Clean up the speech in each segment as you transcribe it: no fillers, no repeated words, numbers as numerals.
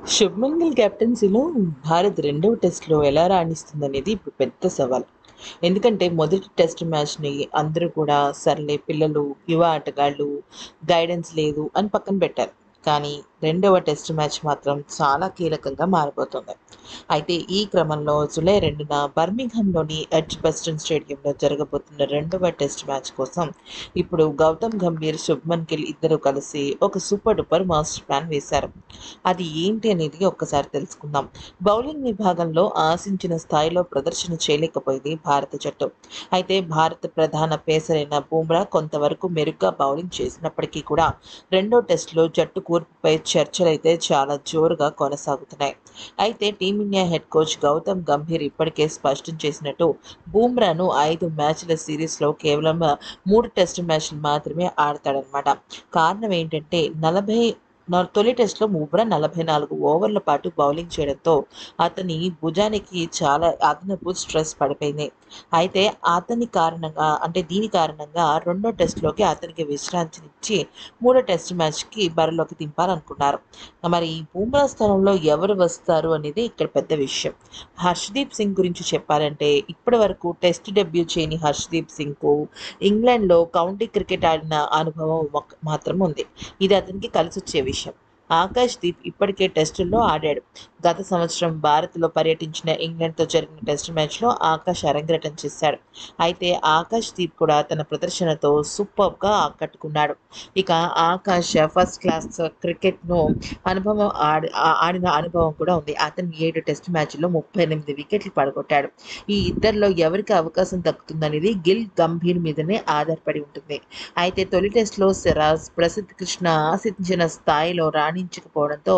శుభ్మన్ గిల్ కెప్టెన్సీలో భారత్ రెండవ టెస్ట్‌లో ఎలా రాణిస్తుందనేది ఇప్పుడు పెద్ద సవాల్. ఎందుకంటే మొదటి టెస్ట్ మ్యాచ్‌ని అందరూ కూడా సర్లే పిల్లలు, యువ ఆటగాళ్ళు, గైడెన్స్ లేదు అని పక్కన పెట్టారు. కానీ రెండవ టెస్ట్ మ్యాచ్ మాత్రం చాలా కీలకంగా మారబోతోంది. అయితే ఈ క్రమంలో జూలై 2న బర్మింగ్హామ్‌లోని ఎడ్జ్‌బస్టన్ స్టేడియంలో జరగబోతున్న రెండవ టెస్ట్ మ్యాచ్ కోసం ఇప్పుడు గౌతమ్ గంభీర్, శుభ్మన్ గిల్ ఇద్దరూ కలిసి ఒక సూపర్ డూపర్ మాస్టర్ ప్లాన్ వేశారు. అది ఏంటి అనేది ఒక్కసారి తెలుసుకుందాం. బౌలింగ్ విభాగంలో ఆశించిన స్థాయిలో ప్రదర్శన చేయలేకపోయింది భారత జట్టు. అయితే భారత ప్రధాన పేసర్ అయిన బుమ్రా కొంతవరకు మెరుగ్గా బౌలింగ్ చేసినప్పటికీ కూడా రెండో టెస్టులో జట్టు కూర్పుపై చర్చలైతే చాలా జోరుగా కొనసాగుతున్నాయి. అయితే team India head coach Gautam Gambhir ఇప్పటికే స్పష్టం చేసినట్టు బుమ్రాను 5 మ్యాచ్ల సిరీస్లో కేవలం 3 టెస్ట్ మ్యాచ్లు మాత్రమే ఆడతాడనమాట. కారణం ఏంటంటే తొలి టెస్ట్‌లో బుమ్రా 44 ఓవర్ల పాటు బౌలింగ్ చేయడంతో అతని భుజానికి చాలా అదనపు స్ట్రెస్ పడిపోయింది. అయితే దీని కారణంగా రెండో టెస్ట్‌లోకి అతనికి విశ్రాంతినిచ్చి మూడో టెస్ట్ మ్యాచ్‌కి బరిలోకి దింపాలనుకున్నారు. మరి బుమ్రా స్థానంలో ఎవరు వస్తారు అనేది ఇక్కడ పెద్ద విషయం. హర్షదీప్ సింగ్ గురించి చెప్పాలంటే ఇప్పటివరకు టెస్ట్ డెబ్యూ చేయని హర్షదీప్ సింగ్‌కు ఇంగ్లాండ్‌లో కౌంటీ క్రికెట్ ఆడిన అనుభవం మాత్రం ఉంది. ఇది అతనికి కలిసొచ్చే విషయం. ఆకాష్ దీప్ ఇప్పటికే టెస్టుల్లో ఆడాడు. గత సంవత్సరం భారత్‌లో పర్యటించిన ఇంగ్లాండ్‌తో జరిగిన టెస్ట్ మ్యాచ్‌లో ఆకాష్ అరంగేట్రం చేశాడు. అయితే ఆకాష్ దీప్ కూడా తన ప్రదర్శనతో సూపర్బ్‌గా ఆకట్టుకున్నాడు. ఇక ఆకాష్ ఫస్ట్ క్లాస్ క్రికెట్‌ను ఆడిన అనుభవం కూడా ఉంది. అతను 7 టెస్ట్ మ్యాచ్‌ల్లో 38 వికెట్లు పడగొట్టాడు. ఈ ఇద్దరిలో ఎవరికి అవకాశం దక్కుతుందనేది గిల్, గంభీర్ మీదనే ఆధారపడి ఉంటుంది. అయితే తొలి టెస్ట్‌లో సిరాజ్, ప్రసిద్ధ్ కృష్ణ ఆశించిన స్థాయిలో రాణించకపోవడంతో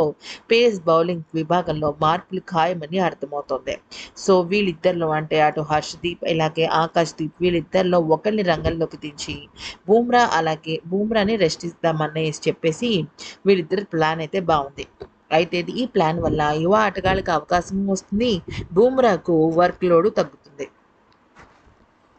పేస్ బౌలింగ్ విభాగంలో మార్పులు ఖాయమని అర్థమవుతోంది. సో వీళ్ళిద్దరిలో అంటే అటు హర్షదీప్ ఇలాగే ఆకాష్ దీప్ వీళ్ళిద్దరిలో ఒకరిని రంగంలోకి దించి బుమ్రాని రెస్ట్ ఇద్దామని చెప్పేసి వీళ్ళిద్దరి ప్లాన్ అయితే బావుంది. అయితే ఈ ప్లాన్ వల్ల యువ ఆటగాళ్ళకి అవకాశం వస్తుంది. బుమ్రాకు వర్క్ లోడ్ తగ్గుతుంది.